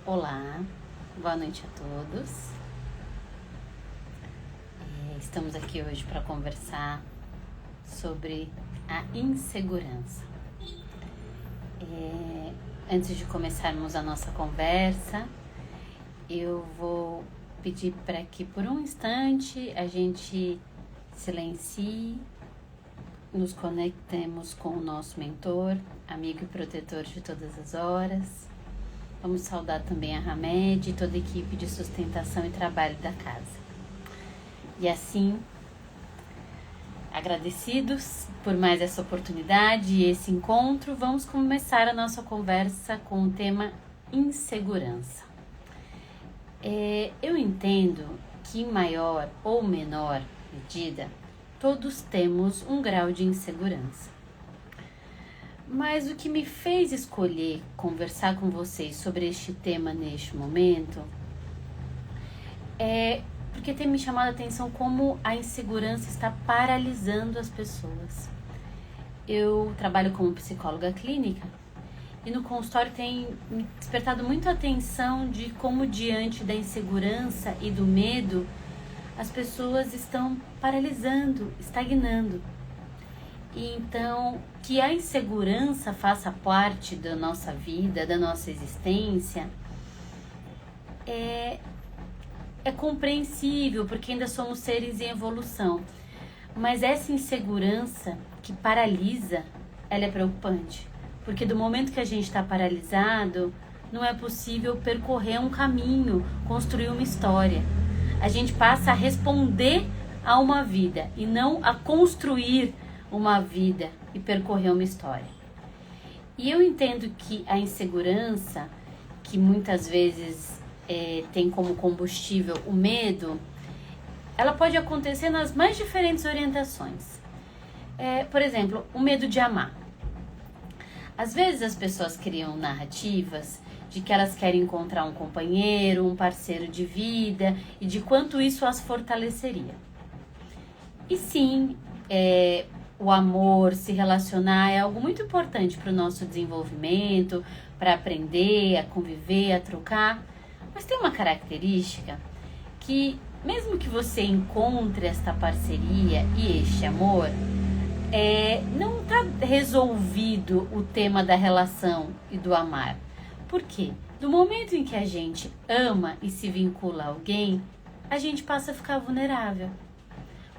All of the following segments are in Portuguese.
Olá, boa noite a todos. Estamos aqui hoje para conversar sobre a insegurança. Antes de começarmos a nossa conversa, eu vou pedir para que por um instante a gente silencie, nos conectemos com o nosso mentor, amigo e protetor de todas as horas. Vamos saudar também a Hamed e toda a equipe de sustentação e trabalho da casa. E assim, agradecidos por mais essa oportunidade e esse encontro, vamos começar a nossa conversa com o tema insegurança. Eu entendo que em maior ou menor medida, todos temos um grau de insegurança. Mas o que me fez escolher conversar com vocês sobre este tema neste momento é porque tem me chamado a atenção como a insegurança está paralisando as pessoas. Eu trabalho como psicóloga clínica e no consultório tem me despertado muito a atenção de como diante da insegurança e do medo as pessoas estão paralisando, estagnando. E então, que a insegurança faça parte da nossa vida, da nossa existência, é compreensível, porque ainda somos seres em evolução. Mas essa insegurança que paralisa, ela é preocupante. Porque do momento que a gente está paralisado, não é possível percorrer um caminho, construir uma história. A gente passa a responder a uma vida e não a construir uma vida e percorrer uma história. E eu entendo que a insegurança, que muitas vezes tem como combustível o medo, ela pode acontecer nas mais diferentes orientações. Por exemplo, o medo de amar. Às vezes as pessoas criam narrativas de que elas querem encontrar um companheiro, um parceiro de vida e de quanto isso as fortaleceria. E sim, o amor, se relacionar é algo muito importante para o nosso desenvolvimento, para aprender, a conviver, a trocar. Mas tem uma característica que, mesmo que você encontre esta parceria e este amor, não está resolvido o tema da relação e do amar. Por quê? Do momento em que a gente ama e se vincula a alguém, a gente passa a ficar vulnerável.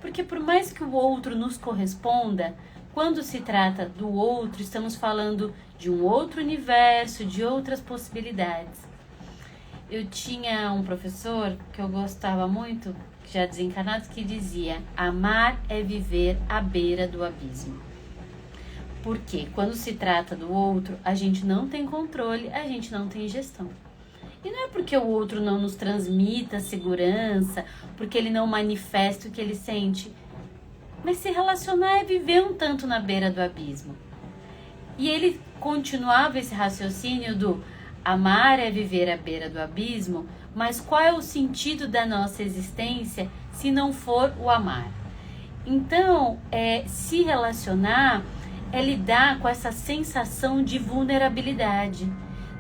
Porque por mais que o outro nos corresponda, quando se trata do outro, estamos falando de um outro universo, de outras possibilidades. Eu tinha um professor que eu gostava muito, já desencarnado, que dizia: amar é viver à beira do abismo. Porque quando se trata do outro, a gente não tem controle, a gente não tem gestão. E não é porque o outro não nos transmita segurança, porque ele não manifesta o que ele sente. Mas se relacionar é viver um tanto na beira do abismo. E ele continuava esse raciocínio do amar é viver à beira do abismo, mas qual é o sentido da nossa existência se não for o amar? Então, se relacionar é lidar com essa sensação de vulnerabilidade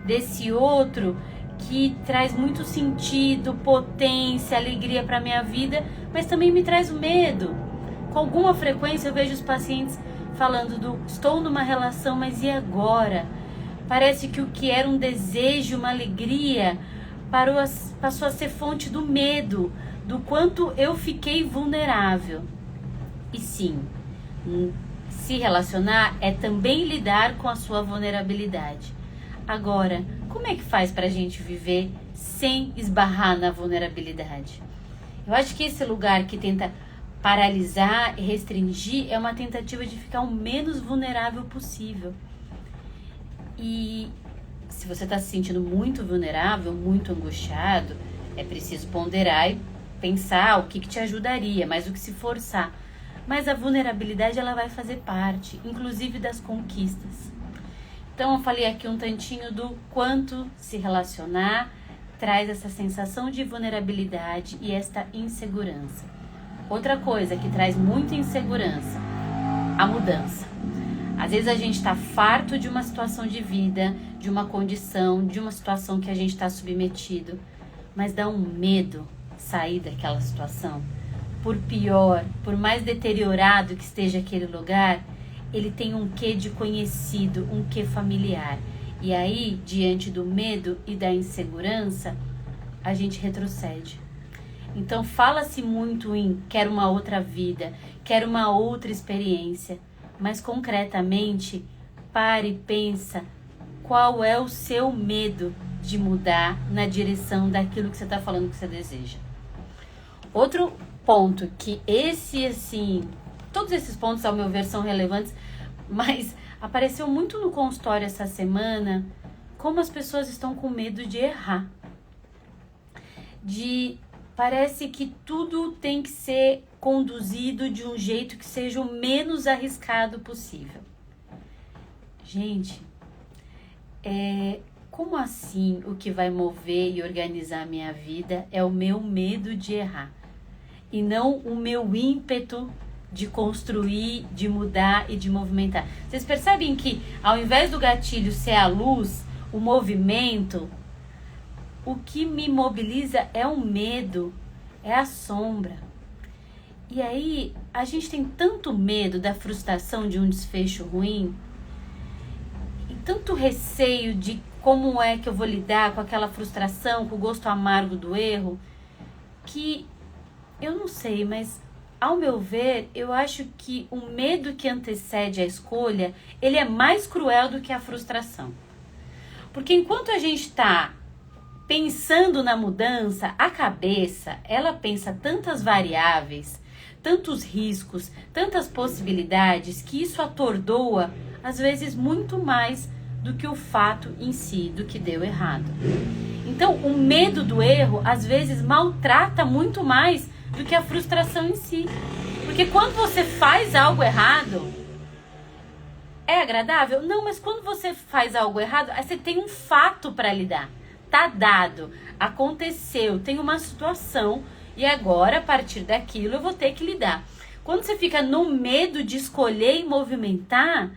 desse outro que traz muito sentido, potência, alegria para a minha vida, mas também me traz o medo. Com alguma frequência eu vejo os pacientes falando estou numa relação, mas e agora? Parece que o que era um desejo, uma alegria, passou a ser fonte do medo, do quanto eu fiquei vulnerável. E sim, se relacionar é também lidar com a sua vulnerabilidade. Agora, como é que faz para a gente viver sem esbarrar na vulnerabilidade? Eu acho que esse lugar que tenta paralisar e restringir é uma tentativa de ficar o menos vulnerável possível. E se você está se sentindo muito vulnerável, muito angustiado, é preciso ponderar e pensar o que te ajudaria, mais do que se forçar. Mas a vulnerabilidade ela vai fazer parte, inclusive das conquistas. Então eu falei aqui um tantinho do quanto se relacionar traz essa sensação de vulnerabilidade e esta insegurança. Outra coisa que traz muita insegurança, a mudança. Às vezes a gente está farto de uma situação de vida, de uma condição, de uma situação que a gente está submetido, mas dá um medo sair daquela situação. Por pior, por mais deteriorado que esteja aquele lugar, ele tem um quê de conhecido, um quê familiar. E aí, diante do medo e da insegurança, a gente retrocede. Então fala-se muito em quero uma outra vida, quero uma outra experiência, mas concretamente, pare e pensa qual é o seu medo de mudar na direção daquilo que você está falando que você deseja. Outro ponto que todos esses pontos ao meu ver são relevantes, mas apareceu muito no consultório essa semana, como as pessoas estão com medo de errar. Parece que tudo tem que ser conduzido de um jeito que seja o menos arriscado possível. Gente, como assim o que vai mover e organizar a minha vida é o meu medo de errar? E não o meu ímpeto de construir, de mudar e de movimentar. Vocês percebem que ao invés do gatilho ser a luz, o movimento, o que me mobiliza é o medo, é a sombra. E aí a gente tem tanto medo da frustração de um desfecho ruim, e tanto receio de como é que eu vou lidar com aquela frustração, com o gosto amargo do erro, que eu não sei, mas ao meu ver, eu acho que o medo que antecede a escolha, ele é mais cruel do que a frustração. Porque enquanto a gente está pensando na mudança, a cabeça, ela pensa tantas variáveis, tantos riscos, tantas possibilidades, que isso atordoa, às vezes, muito mais do que o fato em si, do que deu errado. Então, o medo do erro, às vezes, maltrata muito mais do que a frustração em si. Porque quando você faz algo errado, é agradável? Não, mas quando você faz algo errado, aí você tem um fato para lidar. Tá dado, aconteceu, tem uma situação e agora, a partir daquilo, eu vou ter que lidar. Quando você fica no medo de escolher e movimentar,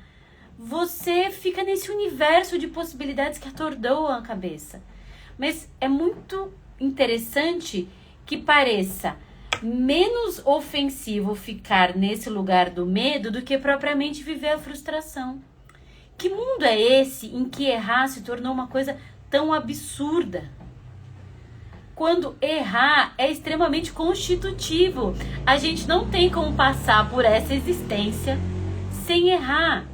você fica nesse universo de possibilidades que atordoam a cabeça. Mas é muito interessante que pareça menos ofensivo ficar nesse lugar do medo do que propriamente viver a frustração. Que mundo é esse em que errar se tornou uma coisa tão absurda? Quando errar é extremamente constitutivo. A gente não tem como passar por essa existência sem errar.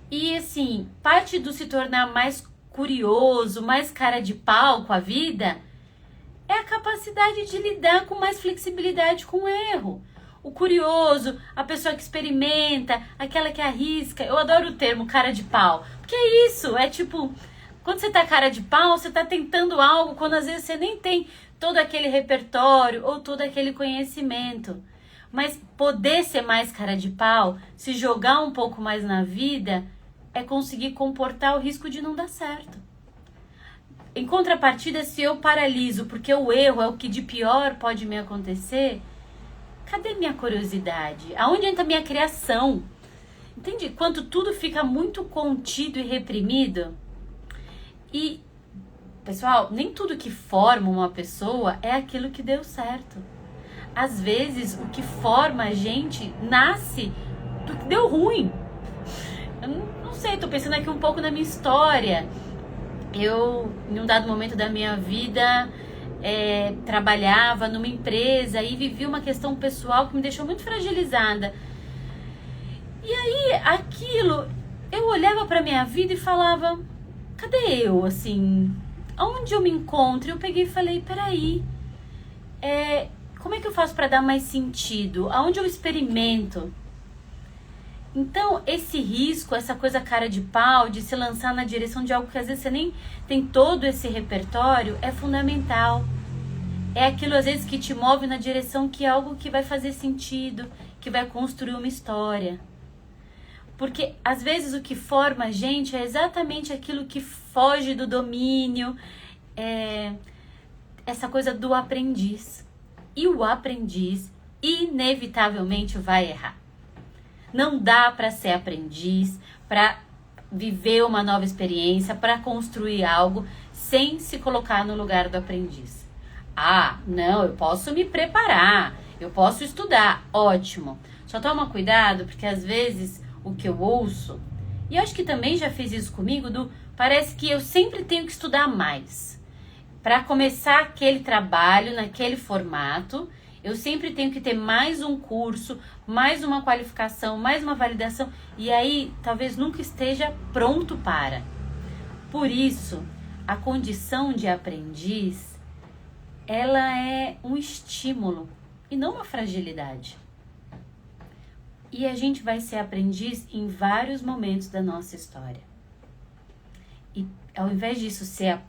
E assim, parte do se tornar mais curioso, mais cara de pau com a vida, é a capacidade de lidar com mais flexibilidade com o erro. O curioso, a pessoa que experimenta, aquela que arrisca. Eu adoro o termo cara de pau. Porque é isso, é tipo, quando você tá cara de pau, você tá tentando algo quando às vezes você nem tem todo aquele repertório ou todo aquele conhecimento. Mas poder ser mais cara de pau, se jogar um pouco mais na vida, é conseguir comportar o risco de não dar certo. Em contrapartida, se eu paraliso porque o erro é o que de pior pode me acontecer, cadê minha curiosidade? Aonde entra minha criação? Entende? Quando tudo fica muito contido e reprimido. E, pessoal, nem tudo que forma uma pessoa é aquilo que deu certo. Às vezes, o que forma a gente nasce do que deu ruim. Eu não sei, tô pensando aqui um pouco na minha história. Eu, em um dado momento da minha vida, trabalhava numa empresa e vivi uma questão pessoal que me deixou muito fragilizada. E aí, aquilo, eu olhava pra minha vida e falava, cadê eu, assim? Onde eu me encontro? Eu peguei e falei, peraí, como é que eu faço pra dar mais sentido? Aonde eu experimento? Então, esse risco, essa coisa cara de pau, de se lançar na direção de algo que às vezes você nem tem todo esse repertório, é fundamental. É aquilo, às vezes, que te move na direção que é algo que vai fazer sentido, que vai construir uma história. Porque, às vezes, o que forma a gente é exatamente aquilo que foge do domínio, essa coisa do aprendiz. E o aprendiz, inevitavelmente, vai errar. Não dá para ser aprendiz, para viver uma nova experiência, para construir algo sem se colocar no lugar do aprendiz. Ah, não, eu posso me preparar, eu posso estudar, ótimo. Só toma cuidado, porque às vezes o que eu ouço, e eu acho que também já fiz isso comigo, parece que eu sempre tenho que estudar mais. Para começar aquele trabalho naquele formato, eu sempre tenho que ter mais um curso, mais uma qualificação, mais uma validação, e aí talvez nunca esteja pronto para. Por isso, a condição de aprendiz, ela é um estímulo e não uma fragilidade. E a gente vai ser aprendiz em vários momentos da nossa história. E ao invés disso ser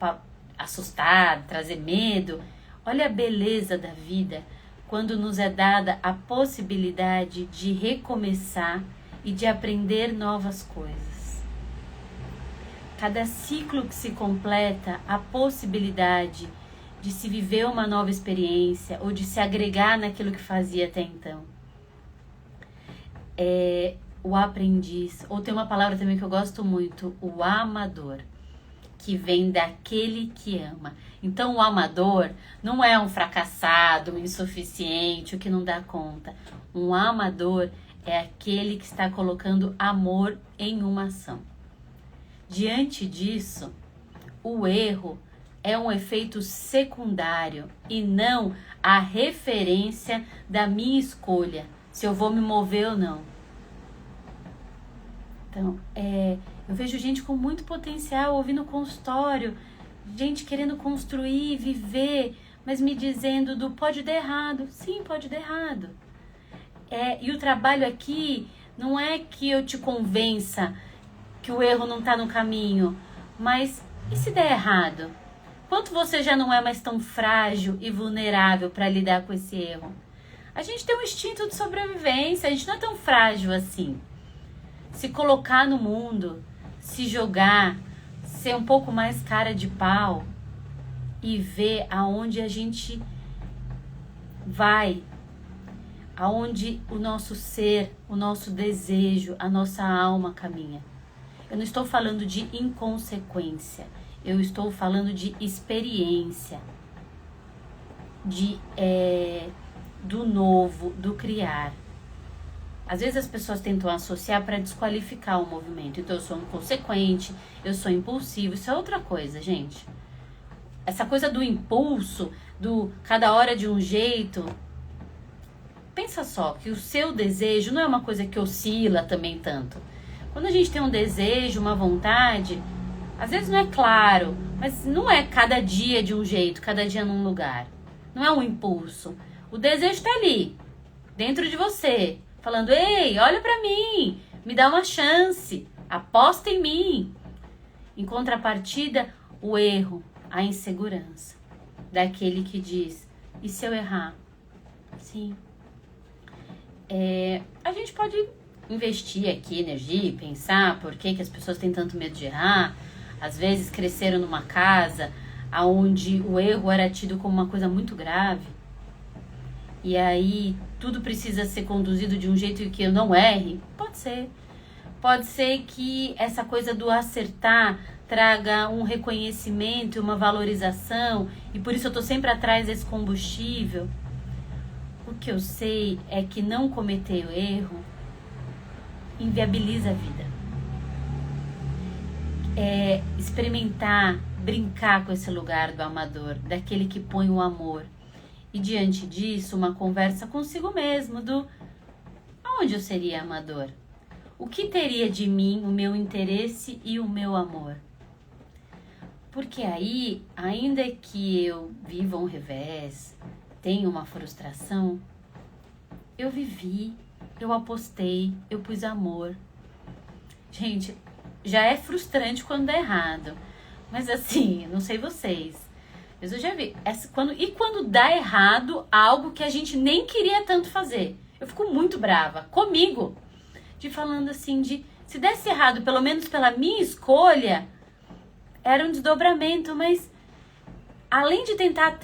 assustado, trazer medo, olha a beleza da vida quando nos é dada a possibilidade de recomeçar e de aprender novas coisas. Cada ciclo que se completa, a possibilidade de se viver uma nova experiência ou de se agregar naquilo que fazia até então. O aprendiz, ou tem uma palavra também que eu gosto muito, o amador, que vem daquele que ama. Então o amador não é um fracassado, um insuficiente, o que não dá conta. Um amador é aquele que está colocando amor em uma ação. Diante disso, o erro é um efeito secundário e não a referência da minha escolha, se eu vou me mover ou não. Então, eu vejo gente com muito potencial ouvindo consultório, gente querendo construir, viver, mas me dizendo pode dar errado. Sim, pode dar errado. E o trabalho aqui não é que eu te convença que o erro não está no caminho, mas e se der errado? Quanto você já não é mais tão frágil e vulnerável para lidar com esse erro? A gente tem um instinto de sobrevivência, a gente não é tão frágil assim. Se colocar no mundo, se jogar, ser um pouco mais cara de pau e ver aonde a gente vai, aonde o nosso ser, o nosso desejo, a nossa alma caminha. Eu não estou falando de inconsequência, eu estou falando de experiência, do novo, do criar. Às vezes as pessoas tentam associar para desqualificar o movimento. Então eu sou inconsequente, eu sou impulsivo. Isso é outra coisa, gente. Essa coisa do impulso, do cada hora de um jeito. Pensa só que o seu desejo não é uma coisa que oscila também tanto. Quando a gente tem um desejo, uma vontade, às vezes não é claro, mas não é cada dia de um jeito, cada dia num lugar. Não é um impulso. O desejo está ali, dentro de você. Falando, ei, olha pra mim, me dá uma chance, aposta em mim. Em contrapartida, o erro, a insegurança daquele que diz, e se eu errar? Sim. A gente pode investir aqui energia e pensar por que as pessoas têm tanto medo de errar. Às vezes cresceram numa casa onde o erro era tido como uma coisa muito grave. E aí tudo precisa ser conduzido de um jeito que eu não erre? Pode ser. Pode ser que essa coisa do acertar traga um reconhecimento e uma valorização, e por isso eu tô sempre atrás desse combustível. O que eu sei é que não cometer o erro inviabiliza a vida. Experimentar, brincar com esse lugar do amador, daquele que põe o amor. E diante disso, uma conversa consigo mesmo aonde eu seria amador? O que teria de mim o meu interesse e o meu amor? Porque aí, ainda que eu viva um revés, tenha uma frustração, eu vivi, eu apostei, eu pus amor. Gente, já é frustrante quando dá errado. Mas assim, não sei vocês, mas eu já vi. Quando dá errado algo que a gente nem queria tanto fazer? Eu fico muito brava comigo. Falando assim, se desse errado, pelo menos pela minha escolha, era um desdobramento. Mas além de tentar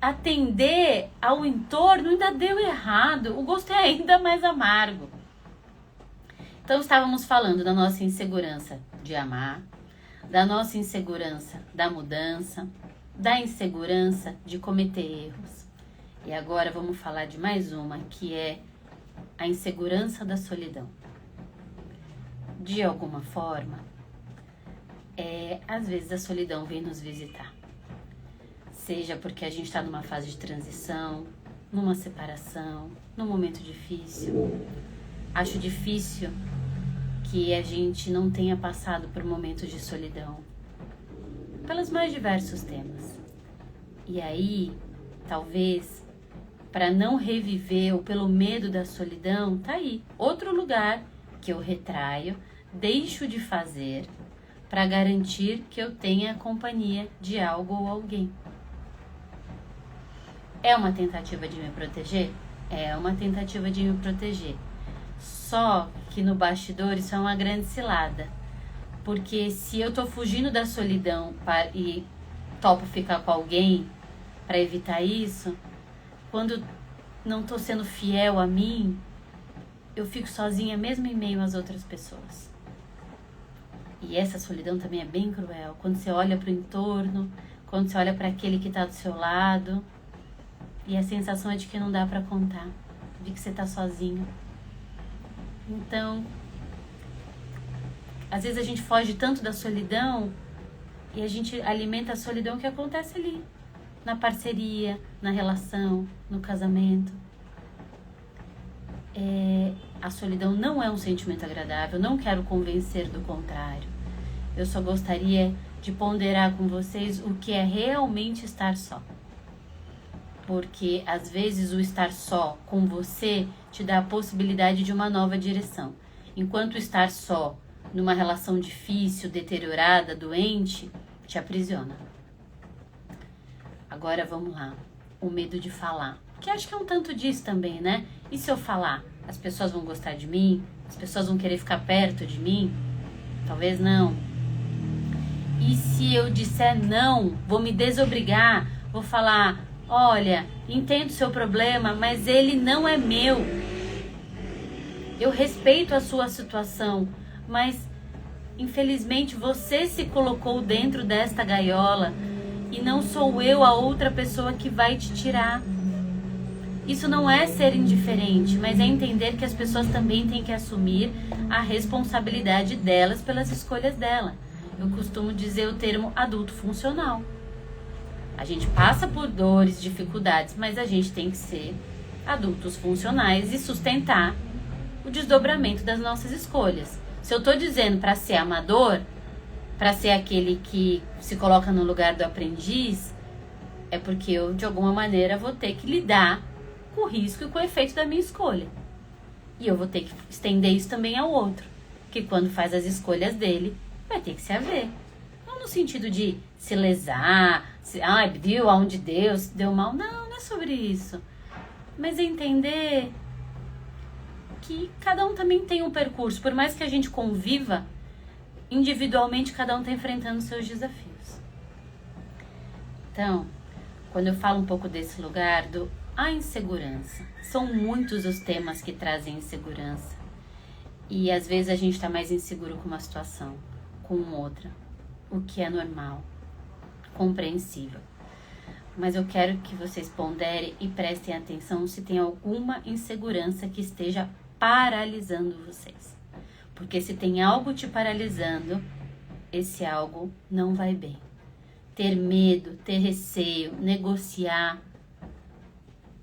atender ao entorno, ainda deu errado. O gosto é ainda mais amargo. Então estávamos falando da nossa insegurança de amar, da nossa insegurança da mudança, da insegurança de cometer erros. E agora vamos falar de mais uma, que é a insegurança da solidão. De alguma forma, às vezes a solidão vem nos visitar. Seja porque a gente está numa fase de transição, numa separação, num momento difícil. Acho difícil que a gente não tenha passado por momentos de solidão, pelos mais diversos temas. E aí, talvez, para não reviver ou pelo medo da solidão, tá aí, outro lugar que eu retraio, deixo de fazer para garantir que eu tenha a companhia de algo ou alguém. É uma tentativa de me proteger? É uma tentativa de me proteger. Só que no bastidor isso é uma grande cilada. Porque se eu tô fugindo da solidão e topo ficar com alguém para evitar isso, quando não tô sendo fiel a mim, eu fico sozinha mesmo em meio às outras pessoas. E essa solidão também é bem cruel. Quando você olha pro entorno, quando você olha para aquele que tá do seu lado, e a sensação é de que não dá para contar, de que você tá sozinho. Então, às vezes a gente foge tanto da solidão e a gente alimenta a solidão que acontece ali, na parceria, na relação, no casamento. A solidão não é um sentimento agradável, não quero convencer do contrário. Eu só gostaria de ponderar com vocês o que é realmente estar só. Porque às vezes o estar só com você te dá a possibilidade de uma nova direção. Enquanto estar só numa relação difícil, deteriorada, doente, te aprisiona. Agora vamos lá, o medo de falar. Que acho que é um tanto disso também, né? E se eu falar, as pessoas vão gostar de mim? As pessoas vão querer ficar perto de mim? Talvez não. E se eu disser não, vou me desobrigar, vou falar, olha, entendo o seu problema, mas ele não é meu. Eu respeito a sua situação, mas infelizmente você se colocou dentro desta gaiola e não sou eu a outra pessoa que vai te tirar. Isso não é ser indiferente, mas é entender que as pessoas também têm que assumir a responsabilidade delas pelas escolhas dela. Eu costumo dizer o termo adulto funcional. A gente passa por dores, dificuldades, mas a gente tem que ser adultos funcionais e sustentar o desdobramento das nossas escolhas. Se eu estou dizendo para ser amador, para ser aquele que se coloca no lugar do aprendiz, é porque eu, de alguma maneira, vou ter que lidar com o risco e com o efeito da minha escolha. E eu vou ter que estender isso também ao outro, que quando faz as escolhas dele, vai ter que se haver. Não no sentido de se lesar, viu aonde Deus deu mal. Não é sobre isso. Mas é entender que cada um também tem um percurso. Por mais que a gente conviva, individualmente cada um está enfrentando seus desafios. Então, quando eu falo um pouco desse lugar a insegurança, são muitos os temas que trazem insegurança. E às vezes a gente está mais inseguro com uma situação, com outra, o que é normal, compreensível. Mas eu quero que vocês ponderem e prestem atenção se tem alguma insegurança que esteja paralisando vocês. Porque se tem algo te paralisando, esse algo não vai bem. Ter medo, ter receio, negociar,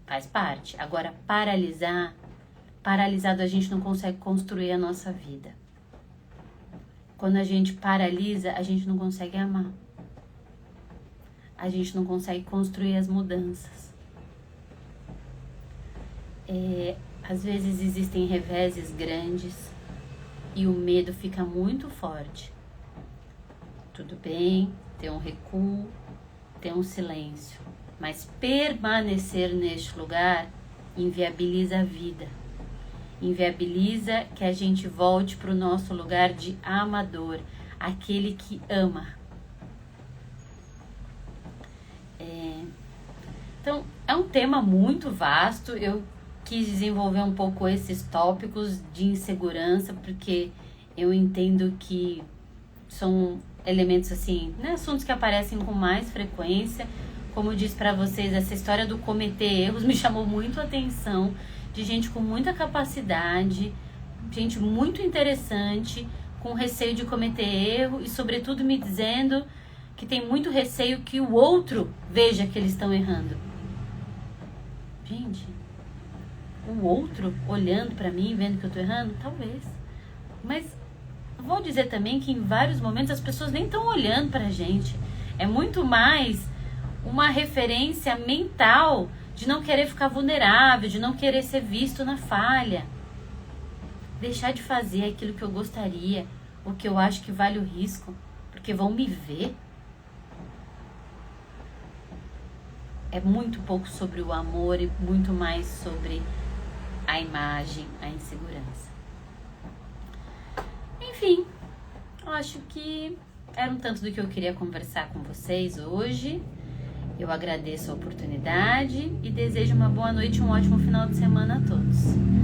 faz parte. Agora, paralisado a gente não consegue construir a nossa vida. Quando a gente paralisa, a gente não consegue amar. A gente não consegue construir as mudanças. Às vezes existem reveses grandes e o medo fica muito forte. Tudo bem, ter um recuo, ter um silêncio, mas permanecer neste lugar inviabiliza a vida. Inviabiliza que a gente volte para o nosso lugar de amador, aquele que ama. Então, é um tema muito vasto. Eu quis desenvolver um pouco esses tópicos de insegurança, porque eu entendo que são elementos assim, né, assuntos que aparecem com mais frequência. Como eu disse para vocês, essa história do cometer erros me chamou muito a atenção, de gente com muita capacidade, gente muito interessante, com receio de cometer erro e sobretudo me dizendo que tem muito receio que o outro veja que eles estão errando. Gente, o outro olhando para mim, vendo que eu tô errando? Talvez. Mas vou dizer também que em vários momentos as pessoas nem estão olhando pra gente. É muito mais uma referência mental de não querer ficar vulnerável, de não querer ser visto na falha. Deixar de fazer aquilo que eu gostaria, o que eu acho que vale o risco, porque vão me ver. É muito pouco sobre o amor e muito mais sobre a imagem, a insegurança. Enfim, eu acho que era um tanto do que eu queria conversar com vocês hoje. Eu agradeço a oportunidade e desejo uma boa noite e um ótimo final de semana a todos.